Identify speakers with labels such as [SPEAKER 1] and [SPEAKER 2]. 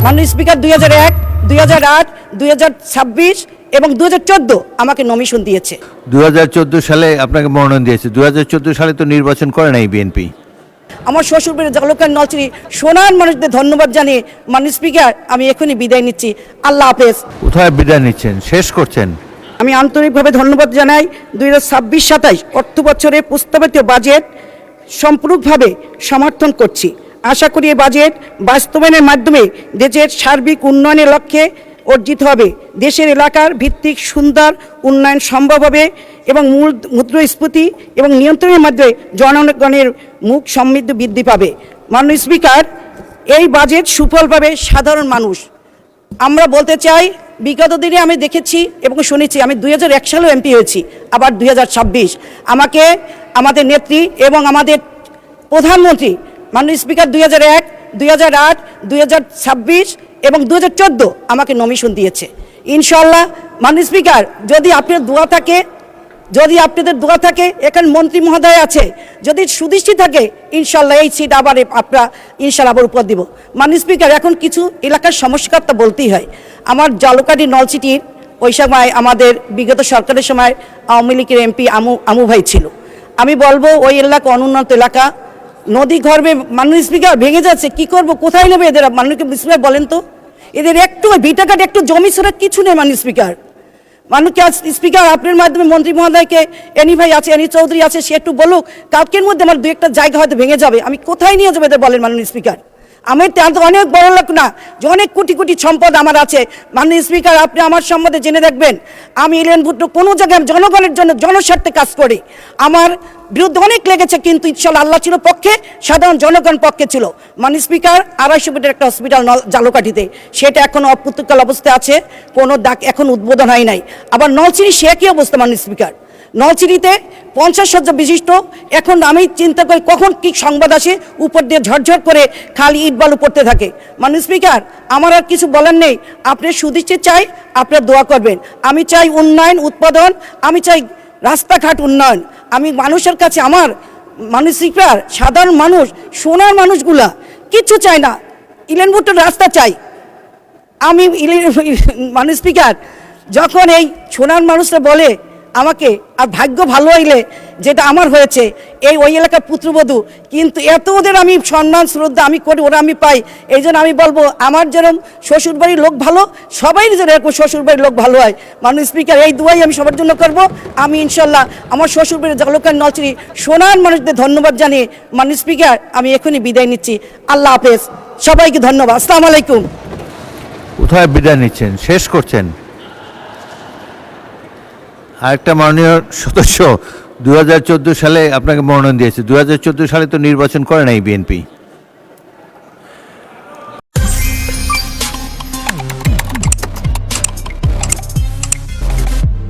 [SPEAKER 1] মাননীয় স্পিকার 2001, 2008, 2026 এবং 2014 আমাকে নমিশন দিয়েছে।
[SPEAKER 2] 2014 সালে আপনাকে মনোনয়ন দিয়েছে। 2014 সালে তো নির্বাচন করে নাই বিএনপি।
[SPEAKER 1] আমার শ্বশুরবাড়ি জালুকার নলছিরি সোনার মানুষদের ধন্যবাদ জানিয়ে মাননীয় স্পিকার আমি এখনই বিদায় নিচ্ছি। আল্লাহ হাফেজ।
[SPEAKER 2] কোথায় বিদায় নিচ্ছেন, শেষ করছেন?
[SPEAKER 1] আমি আন্তরিকভাবে ধন্যবাদ জানাই 2026-27 অর্থ বছরের প্রস্তাবিত বাজেট সম্পূর্ণভাবে সমর্থন করছি। আশা করি এই বাজেট বাস্তবায়নের মাধ্যমে দেশের সার্বিক উন্নয়নের লক্ষ্যে অর্জিত হবে। দেশের এলাকার ভিত্তিক সুন্দর উন্নয়ন সম্ভব হবে এবং মুদ্রাস্ফীতি এবং নিয়ন্ত্রণের মাধ্যমে জনগণের মুখ সমৃদ্ধি বৃদ্ধি পাবে। মাননীয় স্পিকার, এই বাজেট সুফল পাবে সাধারণ মানুষ। আমরা বলতে চাই, বিগত দিনে আমি দেখেছি এবং শুনেছি, আমি 2001 সালেও এমপি হয়েছি, আবার 2026 আমাকে আমাদের নেত্রী এবং আমাদের প্রধানমন্ত্রী মাননীয় স্পিকার 2001, 2008, 2026 এবং 2014 আমাকে নমিশন দিয়েছে। ইনশাআল্লাহ মাননীয় স্পিকার, যদি আপনার দোয়া থাকে, যদি আপনাদের দোয়া থাকে, এখানে মন্ত্রী মহোদয় আছে, যদি সুদৃষ্টি থাকে, ইনশাআল্লাহ এই সিট আবার আপনারা ইনশাআল্লাহ আবার উপর দিব। মাননীয় স্পিকার, এখন কিছু এলাকার সমস্যার কথা বলতেই হয়। আমার জালুকাঠি নলছিটির ওই সময় আমাদের বিগত সরকারের সময় আওয়ামী লীগের এমপি আমু ভাই ছিল। আমি বলবো ওই এলাকা অনুন্নত এলাকা, নদী গর্ভে মাননীয় স্পিকার ভেঙে যাচ্ছে, কি করব, কোথায় নেবে এদের? মাননীয় স্পিকার বলেন তো, এদের একটু ভিটাঘাট একটু জমি ছাড়া কিছু নেই। মাননীয় স্পিকার, মানুষকে স্পিকার আপনার মাধ্যমে মন্ত্রী মহোদয়কে, এনি ভাই আছে, এনি চৌধুরী আছে, সে একটু বলুক, কালকের মধ্যে আমার দু একটা জায়গা হয়তো ভেঙে যাবে, আমি কোথায় নিয়ে যাবো এদের বলেন মাননীয় স্পিকার? আমি তো অনেক বড় লোক না যে অনেক কোটি কোটি সম্পদ আমার আছে। মাননীয় স্পিকার, আপনি আমার সম্বন্ধে জেনে দেখবেন, আমি ইলেন ভুট্টো কোনো জায়গায় জনগণের জন্য জনস্বার্থে কাজ করি। আমার বিরুদ্ধে অনেক লেগেছে, কিন্তু ইনশাআল্লাহ আল্লাহ ছিল পক্ষে, সাধারণ জনগণ পক্ষে ছিল। মাননীয় স্পিকার, 250 বেডের একটা হসপিটাল জালুকাঠিতে, সেটা এখন অপ্রতুল অবস্থায় আছে, কোনো ডাক এখন উদ্বোধন হয় নাই। আবার নলছিরি সে একই অবস্থা। মাননীয় স্পিকার, নলছিরিতে 50 শয্যা বিশিষ্ট, এখন আমি চিন্তা করি কখন কি সংবাদ আসে, উপর দিয়ে ঝরঝর করে খালি ইট বালু পড়তে থাকে। মাননীয় স্পিকার, আমার আর কিছু বলার নেই, আপনার সুদৃষ্টি চাই, আপনার দোয়া করবেন। আমি চাই উন্নয়ন, উৎপাদন, আমি চাই রাস্তাঘাট উন্নয়ন। আমি মানুষের কাছে, আমার মাননীয় স্পিকার, সাধারণ মানুষ, সোনার মানুষগুলা কিচ্ছু চাই না, ইলেন ভুট্টোর রাস্তা চাই। আমি মাননীয় স্পিকার, যখন এই সোনার মানুষরা বলে আমাকে, আর ভাগ্য ভালো হইলে যেটা আমার হয়েছে, এই ওই এলাকার পুত্রবধূ, কিন্তু এত ওদের আমি সম্মান শ্রদ্ধা আমি করি, ওরা আমি পাই। এই জন্য আমি বলবো, আমার যেরকম শ্বশুরবাড়ির লোক ভালো, সবাই যেন এরকম শ্বশুরবাড়ির লোক ভালো হয়। মাননীয় স্পিকার, এই দুয়াই আমি সবার জন্য করব। আমি ইনশাল্লাহ আমার শ্বশুরবাড়ির জালুকার নলছিরি সোনার মানুষদের ধন্যবাদ জানিয়ে মাননীয় স্পিকার আমি এখনই বিদায় নিচ্ছি। আল্লাহ হাফেজ, সবাইকে ধন্যবাদ। আসসালামু আলাইকুম।
[SPEAKER 2] কোথায় বিদায় নিচ্ছেন, শেষ করছেন? আরেকটা মাননীয় সদস্য 2014 সালে আপনাকে মনোনয়ন দিয়েছে। 2014 সালে তো নির্বাচন করে নাই বিএনপি।